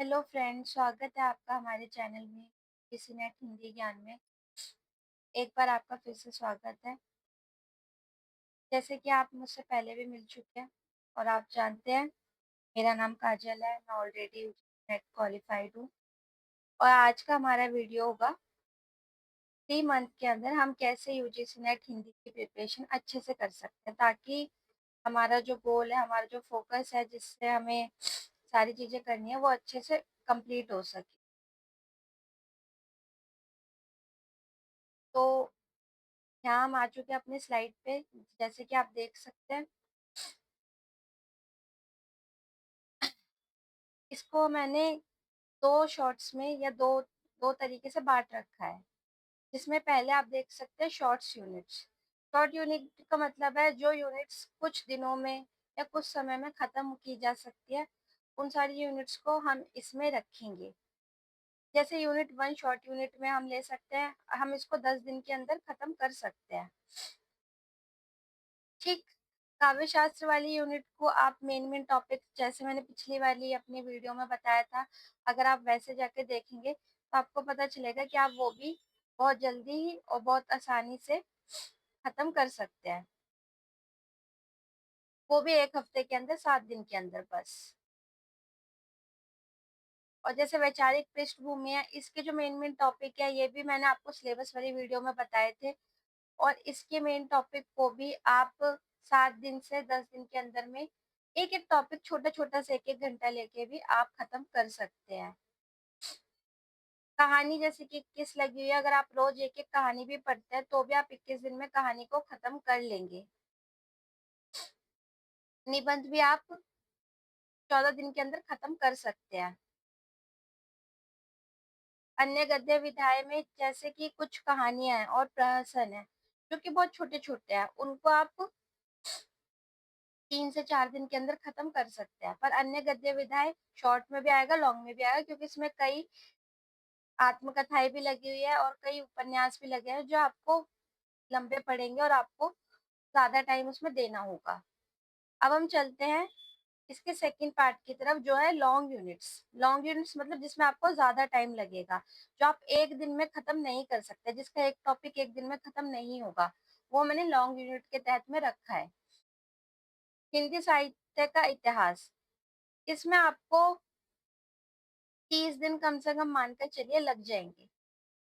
Hello friend, स्वागत है आपका हमारे चैनल में किसी नेट हिंदी ज्ञान में। एक बार आपका फिर से स्वागत है। जैसे कि आप मुझसे पहले भी मिल चुके हैं और आप जानते हैं, मेरा नाम काजल है। मैं ऑलरेडी नेट क्वालिफाइड हूँ और आज का हमारा वीडियो होगा 3 मंथ के अंदर हम कैसे यूजीसी नेट हिंदी की प्रिपरेशन अच्छे से कर सकते हैं, ताकि हमारा जो गोल है, हमारा जो फोकस है, जिससे हमें सारी चीज़ें करनी है, वो अच्छे से कंप्लीट हो सके। तो यहाँ हम आ चुके हैं अपनी स्लाइड पे। जैसे कि आप देख सकते हैं, इसको मैंने 2 शॉर्ट्स में या 2 तरीके से बाँट रखा है। जिसमें पहले आप देख सकते हैं शॉर्ट्स यूनिट्स। शॉर्ट यूनिट का मतलब है जो यूनिट्स कुछ दिनों में या कुछ समय में ख़त्म की जा सकती है, उन सारी यूनिट्स को हम इसमें रखेंगे। जैसे यूनिट 1 शॉर्ट यूनिट में हम ले सकते हैं, हम इसको 10 दिन के अंदर ख़त्म कर सकते हैं। ठीक, काव्य शास्त्र वाली यूनिट को आप मेन टॉपिक, जैसे मैंने पिछली वाली अपनी वीडियो में बताया था, अगर आप वैसे जाके देखेंगे तो आपको पता चलेगा कि आप वो भी बहुत जल्दी ही और बहुत आसानी से खत्म कर सकते हैं। वो भी 1 हफ्ते के अंदर, 7 दिन के अंदर बस। और जैसे वैचारिक पृष्ठभूमि है, इसके जो मेन टॉपिक है, ये भी मैंने आपको सिलेबस वाली वीडियो में बताए थे और इसके मेन टॉपिक को भी आप 7 दिन से 10 दिन के अंदर में एक-एक टॉपिक छोटा-छोटा से 1-1 घंटा लेके भी आप खत्म कर सकते हैं। कहानी जैसे कि 21 लगी हुई है, अगर आप रोज़ 1-1 कहानी भी पढ़ते हैं, तो भी आप 21 दिन में कहानी को खत्म कर लेंगे। निबंध भी आप 14 दिन के अंदर खत्म कर सकते हैं। अन्य गद्य विधाएँ में जैसे कि कुछ कहानियाँ हैं और प्रहसन है, जो कि बहुत छोटे-छोटे हैं, उनको आप 3 से 4 दिन के अंदर खत्म कर सकते हैं। पर अन्य गद्य विधाएँ शॉर्ट में भी आएगा, लॉन्ग में भी आएगा, क्योंकि इसमें कई आत्मकथाएँ भी लगी हुई है और कई उपन्यास भी लगे हैं, जो आपको लंबे पड़ेंगे और आपको ज़्यादा टाइम उसमें देना होगा। अब हम चलते हैं इसके सेकंड पार्ट की तरफ, जो है लॉन्ग यूनिट्स। लॉन्ग यूनिट्स मतलब जिसमें आपको ज़्यादा टाइम लगेगा, जो आप 1 दिन में खत्म नहीं कर सकते, जिसका एक टॉपिक 1 दिन में खत्म नहीं होगा, वो मैंने लॉन्ग यूनिट के तहत में रखा है। हिंदी साहित्य का इतिहास, इसमें आपको 30 दिन कम से कम मानकर चलिए लग जाएँगे।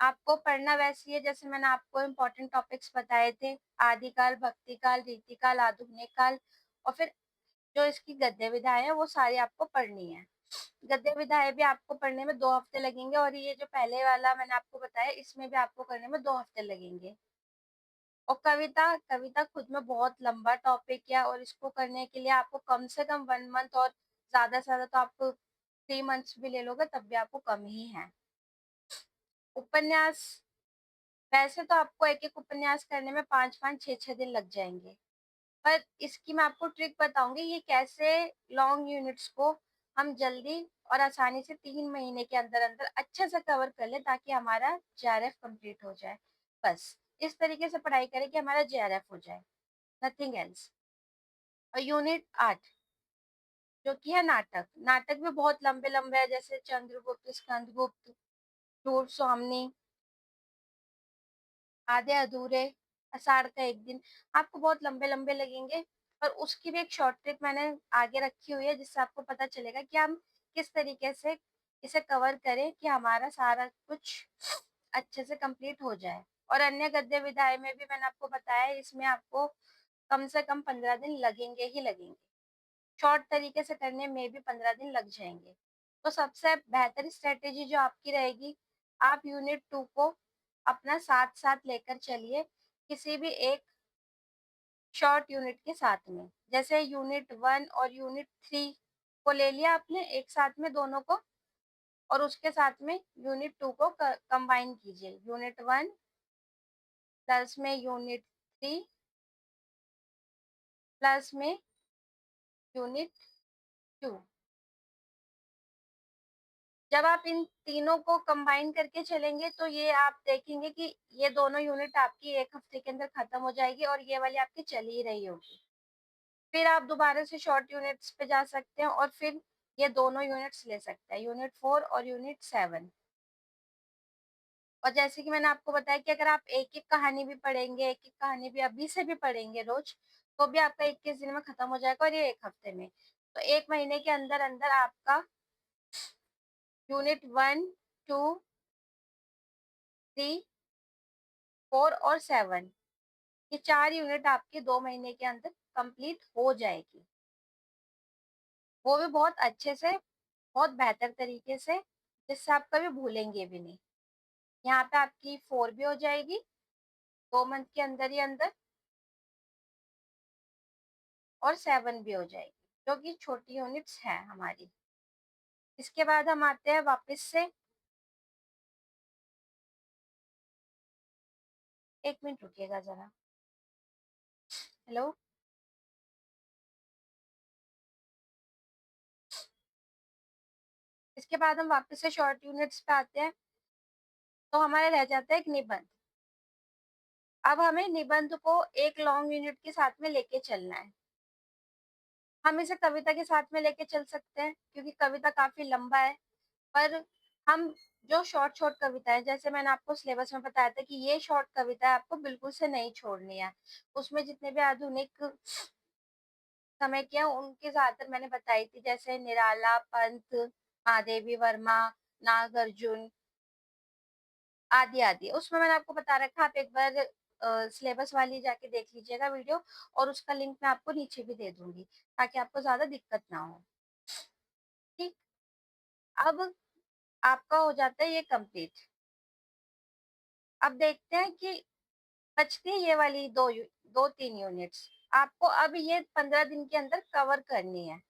आपको पढ़ना वैसे ही है जैसे मैंने आपको इम्पोर्टेंट टॉपिक्स बताए थे, आदिकाल, भक्तिकाल, रीतिकाल, आधुनिक काल और फिर जो इसकी गद्य विधाएँ हैं, वो सारी आपको पढ़नी है। गद्य विधाएँ भी आपको पढ़ने में 2 हफ्ते लगेंगे और ये जो पहले वाला मैंने आपको बताया, इसमें भी आपको करने में 2 हफ्ते लगेंगे। और कविता, कविता खुद में बहुत लंबा टॉपिक है और इसको करने के लिए आपको कम से कम 1 मंथ और ज़्यादा से ज़्यादा तो आप 3 मंथ्स भी ले लोगे, तब भी आपको कम ही है। उपन्यास, वैसे तो आपको एक-एक उपन्यास करने में 5-5, 6-6 दिन लग जाएँगे। पर इसकी मैं आपको ट्रिक बताऊँगी, ये कैसे लॉन्ग यूनिट्स को हम जल्दी और आसानी से 3 महीने के अंदर-अंदर अच्छे से कवर कर लें, ताकि हमारा जेआरएफ कंप्लीट हो जाए। बस, इस तरीके से पढ़ाई करें कि हमारा जेआरएफ हो जाए, नथिंग एल्स। और यूनिट 8 जो कि है नाटक। नाटक भी बहुत लंबे-लंबे हैं, जैसे चंद्रगुप्त, स्कंदगुप्त, ध्रुव स्वामिनी, आधे अधूरे, आषाढ़ का एक दिन, आपको बहुत लंबे-लंबे लगेंगे। पर उसकी भी एक शॉर्ट ट्रिक मैंने आगे रखी हुई है, जिससे आपको पता चलेगा कि हम किस तरीके से इसे कवर करें कि हमारा सारा कुछ अच्छे से कंप्लीट हो जाए। और अन्य गद्य विधाएँ में भी मैंने आपको बताया है, इसमें आपको कम से कम 15 दिन लगेंगे ही लगेंगे। शॉर्ट तरीके से करने में भी 15 दिन लग जाएँगे। तो सबसे बेहतर स्ट्रैटेजी जो आपकी रहेगी, आप यूनिट 2 को अपना साथ-साथ लेकर चलिए, किसी भी एक शॉर्ट यूनिट के साथ में। जैसे यूनिट 1 और यूनिट 3 को ले लिया आपने एक साथ में दोनों को, और उसके साथ में यूनिट 2 को कंबाइन कीजिए। यूनिट 1 प्लस में यूनिट 3 प्लस में यूनिट 2। जब आप इन तीनों को कंबाइन करके चलेंगे, तो ये आप देखेंगे कि ये दोनों यूनिट आपकी 1 हफ्ते के अंदर खत्म हो जाएगी और ये वाली आपकी चल ही रही होगी। फिर आप दोबारा से शॉर्ट यूनिट्स पे जा सकते हैं और फिर ये दोनों यूनिट्स ले सकता है, यूनिट 4 और यूनिट 7। और जैसे कि मैंने आपको बताया कि अगर आप एक-एक कहानी भी पढ़ेंगे, एक-एक कहानी भी अभी से भी पढ़ेंगे रोज़, तो भी आपका 21 दिन में खत्म हो जाएगा और ये 1 हफ्ते में। तो 1 महीने के अंदर-अंदर आपका यूनिट 1, 2, 3, 4 और 7 ये 4 यूनिट आपकी 2 महीने के अंदर कंप्लीट हो जाएगी। वो भी बहुत अच्छे से, बहुत बेहतर तरीके से, जिससे आप कभी भूलेंगे भी नहीं। यहाँ पे आपकी 4 भी हो जाएगी 2 मंथ के अंदर ही अंदर और 7 भी हो जाएगी, जो कि छोटी यूनिट्स हैं हमारी। इसके बाद हम आते हैं वापस से 1 मिनट रुकिएगा ज़रा। हेलो? इसके बाद हम वापस से शॉर्ट यूनिट्स पे आते हैं, तो हमारा रह जाता है एक निबंध। अब हमें निबंध को एक लॉन्ग यूनिट के साथ में लेके चलना है। हम इसे कविता के साथ में लेके चल सकते हैं, क्योंकि कविता काफ़ी लंबा है, पर हम जो शॉर्ट-शॉर्ट कविता है, जैसे मैंने आपको सिलेबस में बताया था कि ये शॉर्ट कविता है आपको बिल्कुल से नहीं छोड़नी है। उसमें जितने भी आधुनिक समय की हैं, उनकी ज़्यादातर मैंने बताई थी, जैसे निराला, पंत, महादेवी वर्मा, नागार्जुन आदि-आदि। उसमें मैंने आपको बता रखा है, आप एक बार सिलेबस वाली जाके देख लीजिएगा वीडियो और उसका लिंक मैं आपको नीचे भी दे दूँगी, ताकि आपको ज़्यादा दिक्कत ना हो। ठीक? अब आपका हो जाता है ये कंप्लीट। अब देखते हैं कि बचती है ये वाली 2-3 यूनिट्स। आपको अब ये 15 दिन के अंदर कवर करनी है।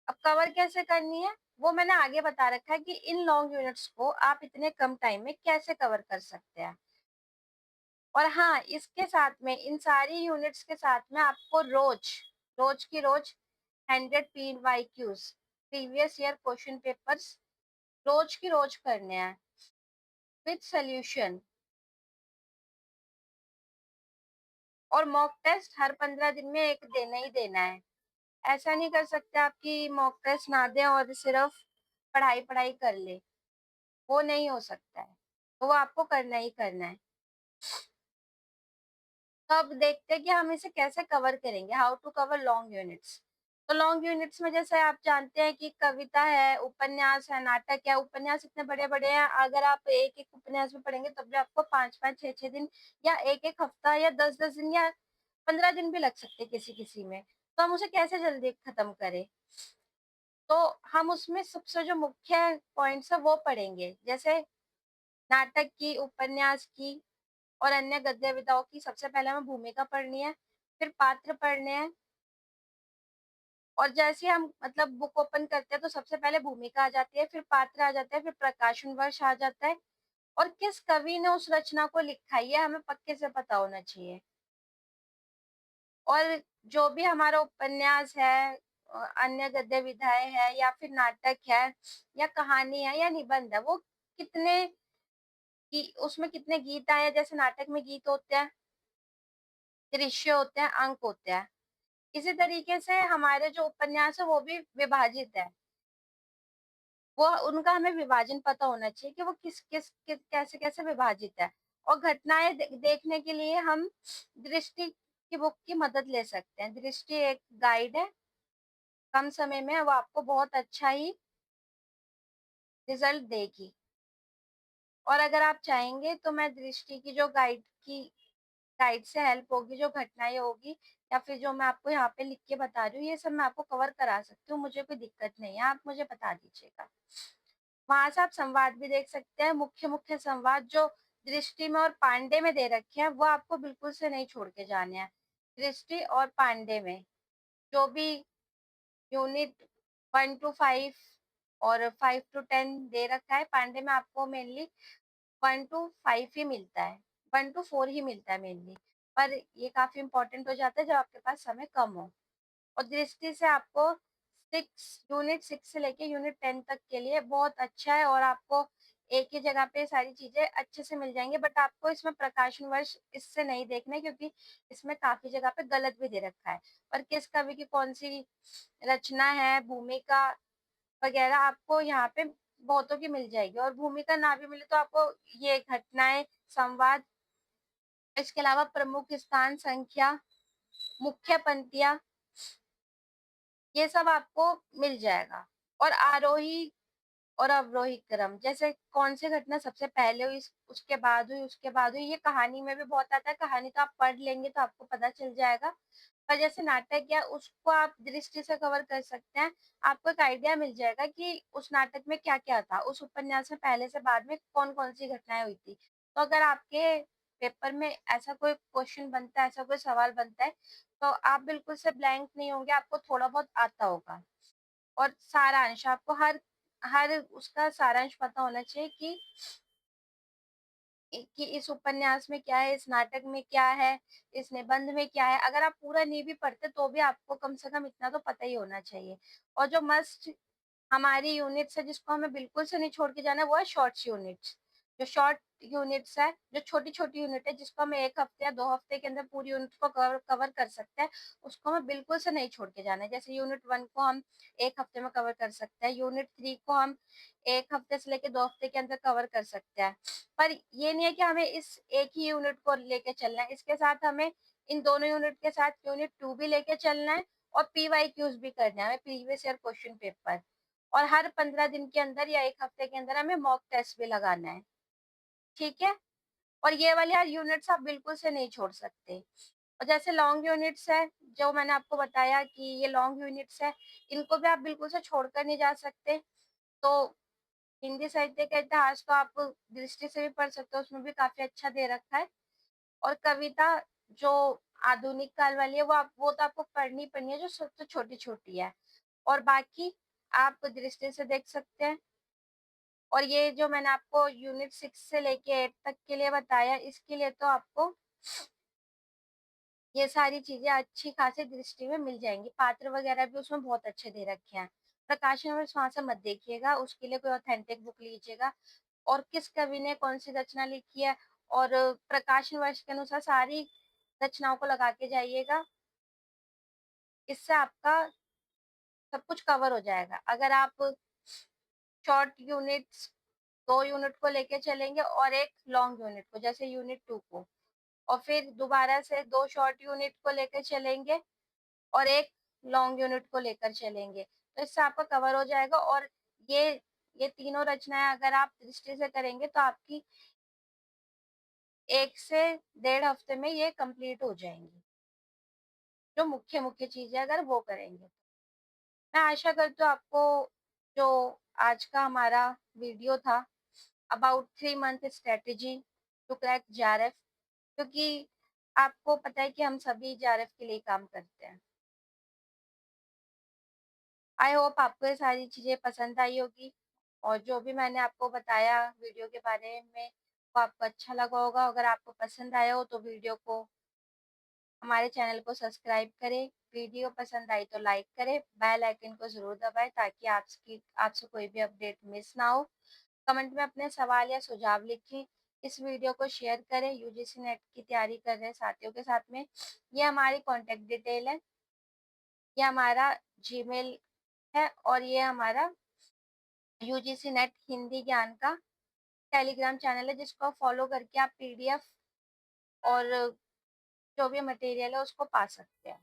अब कवर कैसे करनी है, वो मैंने आगे बता रखा है कि इन लॉन्ग यूनिट्स को आप इतने कम टाइम में कैसे कवर कर सकते हैं। और हाँ, इसके साथ में इन सारी यूनिट्स के साथ में आपको रोज की रोज 100 PYQs previous year question papers रोज की रोज करने हैं विद सॉल्यूशन। और मॉक टेस्ट हर 15 दिन में एक देना ही देना है। ऐसा नहीं कर सकते आप कि मॉक टेस्ट ना दें और सिर्फ पढ़ाई-पढ़ाई कर लें, वो नहीं हो सकता है। तो वो आपको करना ही करना है। तो अब देखते हैं कि हम इसे कैसे कवर करेंगे, how to cover long units. तो लॉन्ग यूनिट्स में जैसे आप जानते हैं कि कविता है, उपन्यास है, नाटक है। उपन्यास इतने बड़े-बड़े हैं, अगर आप एक-एक उपन्यास भी पढ़ेंगे तब भी आपको 5-5, 6-6 दिन या 1-1 हफ्ता या 10-10 दिन या 15 दिन भी लग सकते हैं किसी-किसी में। तो हम उसे कैसे जल्दी खत्म करें? तो हम उसमें सबसे जो मुख्य पॉइंट्स है वो पढ़ेंगे। जैसे नाटक की, उपन्यास की और अन्य गद्य विधाओं की सबसे पहले हमें भूमिका पढ़नी है, फिर पात्र पढ़ने हैं। और जैसे ही हम मतलब बुक ओपन करते हैं तो सबसे पहले भूमिका आ जाती है, फिर पात्र आ जाता है, फिर प्रकाशन वर्ष आ जाता है और किस कवि ने उस रचना को लिखा है, ये हमें पक्के से पता होना चाहिए। और जो भी हमारा उपन्यास है, अन्य गद्य विधाएँ है या फिर नाटक है या कहानी है या निबंध है, वो कितने कि उसमें कितने गीत आए हैं। जैसे नाटक में गीत होते हैं, दृश्य होते हैं, अंक होते हैं। इसी तरीके से हमारे जो उपन्यास है वो भी विभाजित है। वो उनका हमें विभाजन पता होना चाहिए कि वो कैसे-कैसे विभाजित है। और घटनाएँ देखने के लिए हम दृष्टि की बुक की मदद ले सकते हैं। दृष्टि एक गाइड है, कम समय में वो आपको बहुत अच्छा ही रिज़ल्ट देगी। और अगर आप चाहेंगे तो मैं दृष्टि की जो गाइड से हेल्प होगी, जो घटनाएँ होगी या फिर जो मैं आपको यहाँ पे लिख के बता रही हूँ, ये सब मैं आपको कवर करा सकती हूँ, मुझे कोई दिक्कत नहीं है, आप मुझे बता दीजिएगा। वहाँ से आप संवाद भी देख सकते हैं, मुख्य-मुख्य संवाद जो दृष्टि में और पांडे में दे रखे हैं, वो आपको बिल्कुल से नहीं छोड़ के जाने हैं। दृष्टि और पांडे में जो भी यूनिट 1 टू 5 और 5 टू 10 दे रखा है, पांडे में आपको मेनली 1 टू 5 ही मिलता है, 1 टू 4 ही मिलता है मेनली। पर ये काफ़ी इम्पोर्टेंट हो जाता है जब आपके पास समय कम हो। और दृष्टि से आपको 6 से लेके यूनिट 10 तक के लिए बहुत अच्छा है और आपको एक ही जगह पे सारी चीज़ें अच्छे से मिल जाएँगी। बट आपको इसमें प्रकाशन वर्ष इससे नहीं देखना है, क्योंकि इसमें काफ़ी जगह पे गलत भी दे रखा है। और किस कवि की कौन-सी रचना है, भूमिका वगैरह आपको यहाँ पे बहुतों की मिल जाएगी, और भूमिका ना भी मिले तो आपको ये घटनाएँ, संवाद, इसके अलावा प्रमुख स्थान, संख्या, मुख्य पंक्तियाँ, ये सब आपको मिल जाएगा। और आरोही और अवरोही क्रम, जैसे कौन सी घटना सबसे पहले हुई, उसके बाद हुई, उसके बाद हुई, ये कहानी में भी बहुत आता है। कहानी तो आप पढ़ लेंगे तो आपको पता चल जाएगा। पर जैसे नाटक है, उसको आप दृष्टि से कवर कर सकते हैं। आपको एक आइडिया मिल जाएगा कि उस नाटक में क्या-क्या था, उस उपन्यास में पहले से बाद में कौन-कौन सी घटनाएँ हुई थी। तो अगर आपके पेपर में ऐसा कोई क्वेश्चन बनता है, ऐसा कोई सवाल बनता है, तो आप बिल्कुल से ब्लैंक नहीं होंगे, आपको थोड़ा बहुत आता होगा। और सारांश, आपको हर हर उसका सारांश पता होना चाहिए कि इस उपन्यास में क्या है, इस नाटक में क्या है, इस निबंध में क्या है। अगर आप पूरा नहीं भी पढ़ते तो भी आपको कम से कम इतना तो पता ही होना चाहिए। और जो मस्ट हमारी यूनिट्स है, जिसको हमें बिल्कुल से नहीं छोड़ के जाना है, वो है शॉर्ट्स यूनिट्स। जो शॉर्ट यूनिट्स है, जो छोटी-छोटी यूनिट है, जिसको हम 1 हफ्ते या 2 हफ्ते के अंदर पूरी यूनिट को कवर कवर कर सकते हैं, उसको हमें बिल्कुल से नहीं छोड़ के जाना है। जैसे यूनिट 1 को हम 1 हफ्ते में कवर कर सकते हैं, यूनिट 3 को हम 1 हफ्ते से लेके 2 हफ्ते के अंदर कवर कर सकते हैं। पर ये नहीं है कि हमें इस एक ही यूनिट को लेके चलना है, इसके साथ हमें इन दोनों यूनिट के साथ यूनिट 2 भी लेके चलना है, और पीवाईक्यूज़ भी करना है, हमें प्रीवियस ईयर क्वेश्चन पेपर। और हर 15 दिन के अंदर या 1 हफ्ते के अंदर हमें मॉक टेस्ट भी लगाना है, ठीक है? और ये वाली यार यूनिट्स आप बिल्कुल से नहीं छोड़ सकते। और जैसे लॉन्ग यूनिट्स है, जो मैंने आपको बताया कि ये लॉन्ग यूनिट्स है, इनको भी आप बिल्कुल से छोड़कर नहीं जा सकते। तो हिंदी साहित्य का इतिहास तो आप दृष्टि से भी पढ़ सकते हो, उसमें भी काफ़ी अच्छा दे रखा है। और कविता जो आधुनिक काल वाली है, वो तो आपको पढ़नी ही पढ़नी है, जो सबसे छोटी-छोटी है। और बाकी आप दृष्टि से देख सकते हैं। और ये जो मैंने आपको यूनिट 6 से लेके 8 तक के लिए बताया, इसके लिए तो आपको ये सारी चीज़ें अच्छी खासी दृष्टि में मिल जाएँगी। पात्र वगैरह भी उसमें बहुत अच्छे दे रखे हैं। प्रकाशन वश वहाँ से मत देखिएगा, उसके लिए कोई ऑथेंटिक बुक लीजिएगा। और किस कवि ने कौन-सी रचना लिखी है, और प्रकाशन वर्ष के अनुसार सारी रचनाओं को लगा के जाइएगा। इससे आपका सब कुछ कवर हो जाएगा। अगर आप शॉर्ट यूनिट्स 2 यूनिट को लेके चलेंगे और 1 लॉन्ग यूनिट को, जैसे यूनिट 2 को, और फिर दोबारा से 2 शॉर्ट यूनिट को लेकर चलेंगे और 1 लॉन्ग यूनिट को लेकर चलेंगे। तो इससे आपका कवर हो जाएगा। और ये ये तीनों रचनाएँ अगर आप दृष्टि से करेंगे तो आपकी 1 से डेढ़ हफ्ते में ये कंप्लीट हो जाएँगी। जो मुख्य-मुख्य चीज़ें अगर वो करेंगे। मैं आशा करती हूँ आपको जो आज का हमारा वीडियो था about 3 month strategy to crack JRF, क्योंकि आपको पता है कि हम सभी जेआरएफ के लिए काम करते हैं। आई होप आपको ये सारी चीज़ें पसंद आई होगी, और जो भी मैंने आपको बताया वीडियो के बारे में, वो आपको अच्छा लगा होगा। अगर आपको पसंद आया हो तो वीडियो को, हमारे चैनल को सब्सक्राइब करें। वीडियो पसंद आई तो लाइक करें, बेल आइकन को ज़रूर दबाएँ ताकि आपसे कोई भी अपडेट मिस ना हो। कमेंट में अपने सवाल या सुझाव लिखें। इस वीडियो को शेयर करें यूजीसी नेट की तैयारी कर रहे साथियों के साथ में। ये हमारी कॉन्टैक्ट डिटेल है, ये हमारा जीमेल है, और ये हमारा यूजीसी नेट हिंदी ज्ञान का टेलीग्राम चैनल है, जिसको आप फॉलो करके आप पीडीएफ और जो भी मटेरियल है उसको पा सकते हैं।